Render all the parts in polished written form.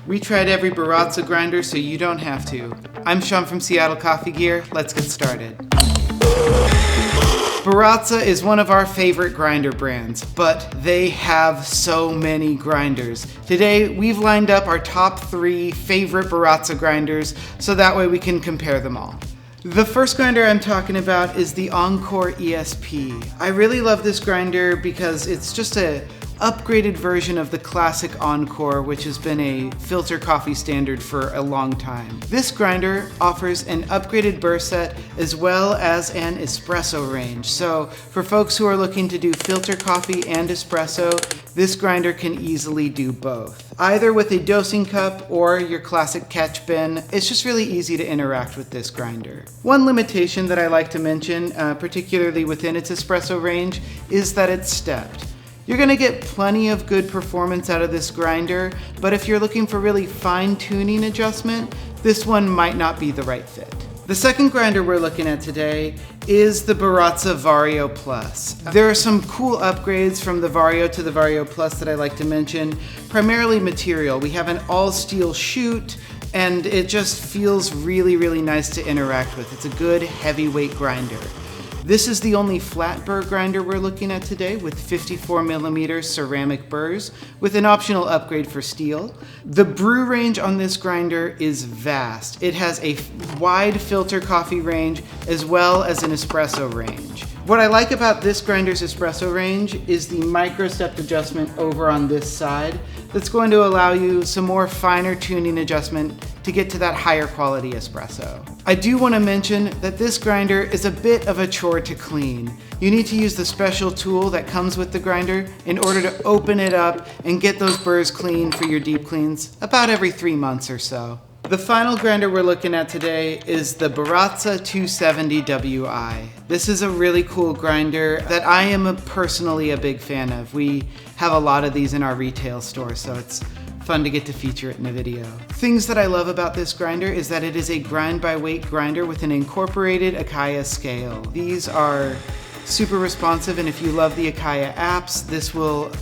We tried every Baratza grinder so you don't have to. I'm Sean from Seattle Coffee Gear. Let's get started. Baratza is one of our favorite grinder brands, but they have so many grinders. Today, we've lined up our top 3 favorite Baratza grinders so that way we can compare them all. The first grinder I'm talking about is the Encore ESP. I really love this grinder because it's just an upgraded version of the classic Encore, which has been a filter coffee standard for a long time. This grinder offers an upgraded burr set as well as an espresso range. So for folks who are looking to do filter coffee and espresso, this grinder can easily do both. Either with a dosing cup or your classic catch bin, it's just really easy to interact with this grinder. One limitation that I like to mention, particularly within its espresso range, is that it's stepped. You're gonna get plenty of good performance out of this grinder, but if you're looking for really fine-tuning adjustment, this one might not be the right fit. The second grinder we're looking at today is the Baratza Vario Plus. There are some cool upgrades from the Vario to the Vario Plus that I like to mention, primarily material. We have an all-steel chute, and it just feels really, really nice to interact with. It's a good heavyweight grinder. This is the only flat burr grinder we're looking at today with 54mm ceramic burrs with an optional upgrade for steel. The brew range on this grinder is vast. It has a wide filter coffee range as well as an espresso range. What I like about this grinder's espresso range is the micro stepped adjustment over on this side that's going to allow you some more finer tuning adjustment to get to that higher quality espresso. I do want to mention that this grinder is a bit of a chore to clean. You need to use the special tool that comes with the grinder in order to open it up and get those burrs clean for your deep cleans about every 3 months or so. The final grinder we're looking at today is the Baratza 270 WI. This is a really cool grinder that I am personally a big fan of. We have a lot of these in our retail store, so it's fun to get to feature it in a video. Things that I love about this grinder is that it is a grind by weight grinder with an incorporated Akaya scale. These are super responsive, and if you love the Akaya apps, this will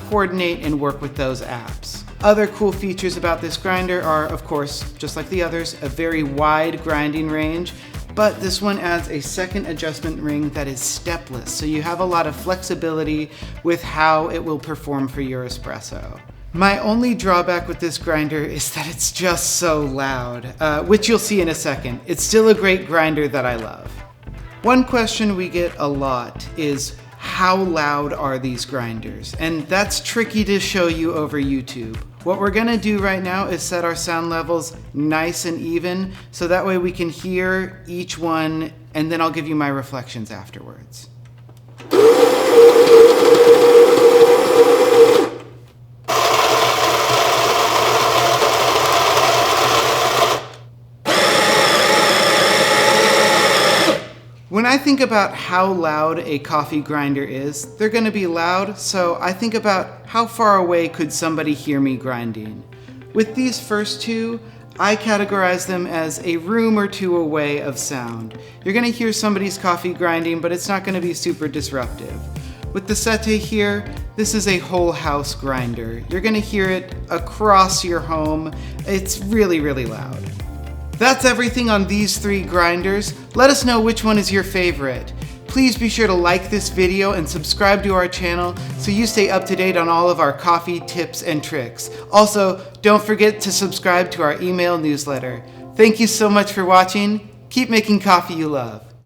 coordinate and work with those apps. Other cool features about this grinder are, of course, just like the others, a very wide grinding range, but this one adds a second adjustment ring that is stepless, so you have a lot of flexibility with how it will perform for your espresso. My only drawback with this grinder is that it's just so loud, which you'll see in a second. It's still a great grinder that I love. One question we get a lot is, how loud are these grinders? And that's tricky to show you over YouTube. What we're gonna do right now is set our sound levels nice and even, so that way we can hear each one, and then I'll give you my reflections afterwards. When I think about how loud a coffee grinder is, they're gonna be loud, so I think about how far away could somebody hear me grinding. With these first two, I categorize them as a room or two away of sound. You're gonna hear somebody's coffee grinding, but it's not gonna be super disruptive. With the Sette here, this is a whole house grinder. You're gonna hear it across your home. It's really, really loud. That's everything on these 3 grinders. Let us know which one is your favorite. Please be sure to like this video and subscribe to our channel so you stay up to date on all of our coffee tips and tricks. Also, don't forget to subscribe to our email newsletter. Thank you so much for watching. Keep making coffee you love.